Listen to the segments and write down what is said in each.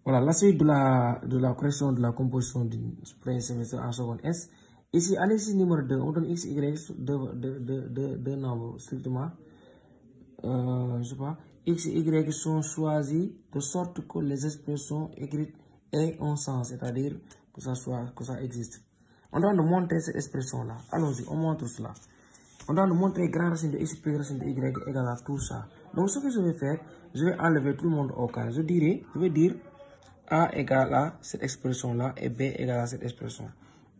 Voilà, la suite de la correction de la composition du premier semestre en seconde S. Ici, à l'exercice numéro 2, on donne x, y, deux nombres strictement. Je sais pas, x et y sont choisis de sorte que les expressions écrites aient un sens, c'est-à-dire que ça existe. On doit nous montrer cette expression-là. Allons-y, on montre cela. On doit nous montrer grand racine de x plus racine de y égale à tout ça. Donc, ce que je vais faire, je vais enlever tout le monde au carré. Je vais dire a égale à cette expression-là et b égale à cette expression.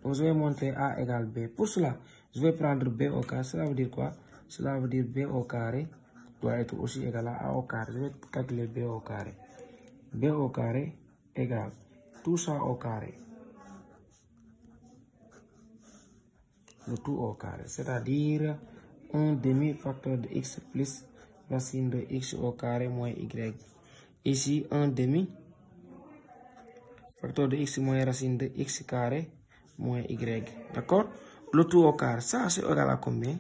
Donc, je vais montrer a égale b. Pour cela, je vais prendre b au carré. Cela veut dire quoi? Cela veut dire b au carré doit être aussi égal à a au carré. Je vais calculer b au carré. B au carré égale tout ça au carré. Le tout au carré. C'est-à-dire 1 demi facteur de x plus racine de x au carré moins y. Ici, 1 demi facteur de x moins racine de x carré moins y. D'accord? Le tout au carré. Ça, c'est égal à combien?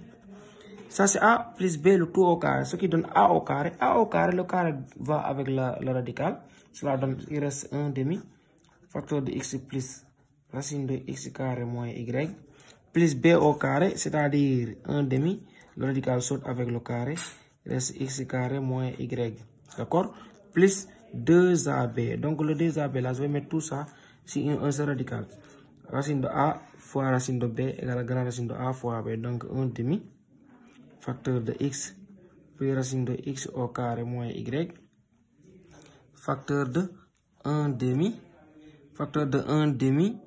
Ça, c'est a plus b, le tout au carré. Ce qui donne a au carré. A au carré, le carré va avec le radical. Cela donne, il reste 1 demi facteur de x plus racine de x carré moins y. Plus b au carré, c'est-à-dire 1 demi. Le radical saute avec le carré. Il reste x carré moins y. D'accord? Plus 2ab. Donc, le 2ab, là, je vais mettre tout ça sur un seul radical. Racine de a fois racine de b égale à grand racine de a fois b. Donc, 1 demi facteur de x plus racine de x au carré moins y. Facteur de 1 demi. Facteur de 1 demi.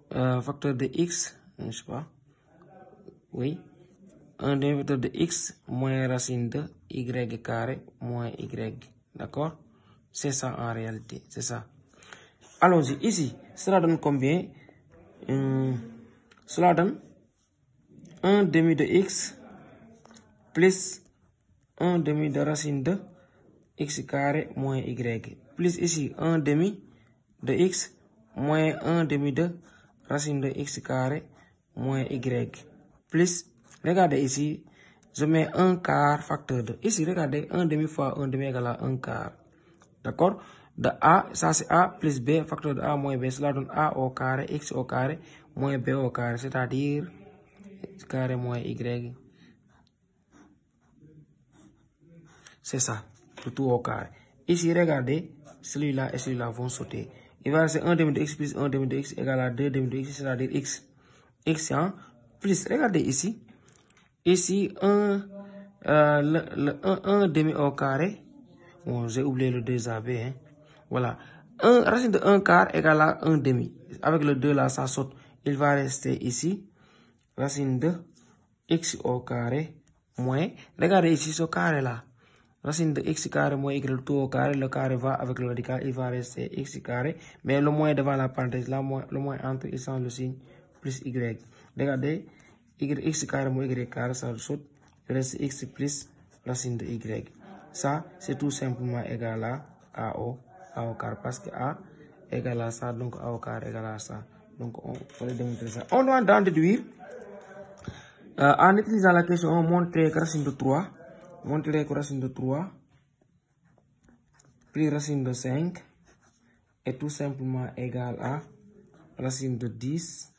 Facteur de x. Je ne sais pas. Oui. 1 demi facteur de x moins racine de y carré moins y. D'accord? C'est ça en réalité. C'est ça. Allons-y. Ici, cela donne combien? Cela donne 1 demi de x plus 1 demi de racine de x carré moins y. Plus ici 1 demi de x moins 1 demi de racine de x carré moins y. Plus, regardez ici, je mets 1 quart facteur de. Ici, regardez, 1 demi fois 1 demi égale à 1 quart. D'accord? De a, ça c'est a plus b, facteur de a moins b. Cela donne a au carré, x au carré, moins b au carré, c'est-à-dire x carré moins y. C'est ça, le tout au carré. Ici, regardez, celui-là et celui-là vont sauter. Il va rester 1 demi de x plus 1 demi de x égale à 2 demi de x, c'est-à-dire x. X, hein, plus, regardez ici. Ici, 1 demi au carré. Bon, j'ai oublié le 2ab. Hein. Voilà. Racine de 1 quart égale à 1 demi. Avec le 2 là, ça saute. Il va rester ici. Racine de x au carré moins. Regardez ici ce carré là. Racine de x carré moins y, le tout au carré. Le carré va avec le radical. Il va rester x carré. Mais le moins devant la parenthèse. Là, le moins entre, il sent le signe plus y. Regardez. X carré moins y carré, ça saute. Il reste x plus racine de y. Ça, c'est tout simplement égal à a au carré. Parce que a égale à ça, donc a au carré égale à ça. Donc, on pourrait démontrer ça. On doit en déduire. En utilisant la question, on montre que racine de 3. Montrer que racine de 3 plus racine de 5 est tout simplement égal à racine de 10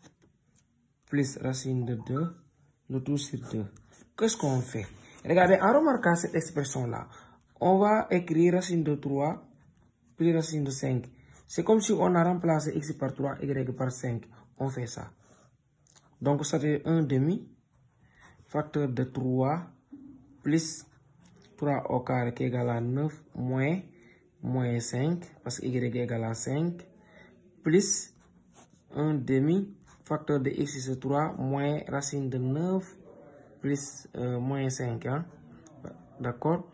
plus racine de 2, le tout sur 2. Qu'est-ce qu'on fait? Regardez, en remarquant cette expression-là, on va écrire racine de 3 plus racine de 5. C'est comme si on a remplacé x par 3, y par 5. On fait ça. Donc, ça fait 1 demi facteur de 3 plus 3 au carré qui est égal à 9 moins 5, parce que y est égal à 5, plus 1 demi facteur de x sur 3 moins racine de 9 plus moins 5. Hein? D'accord?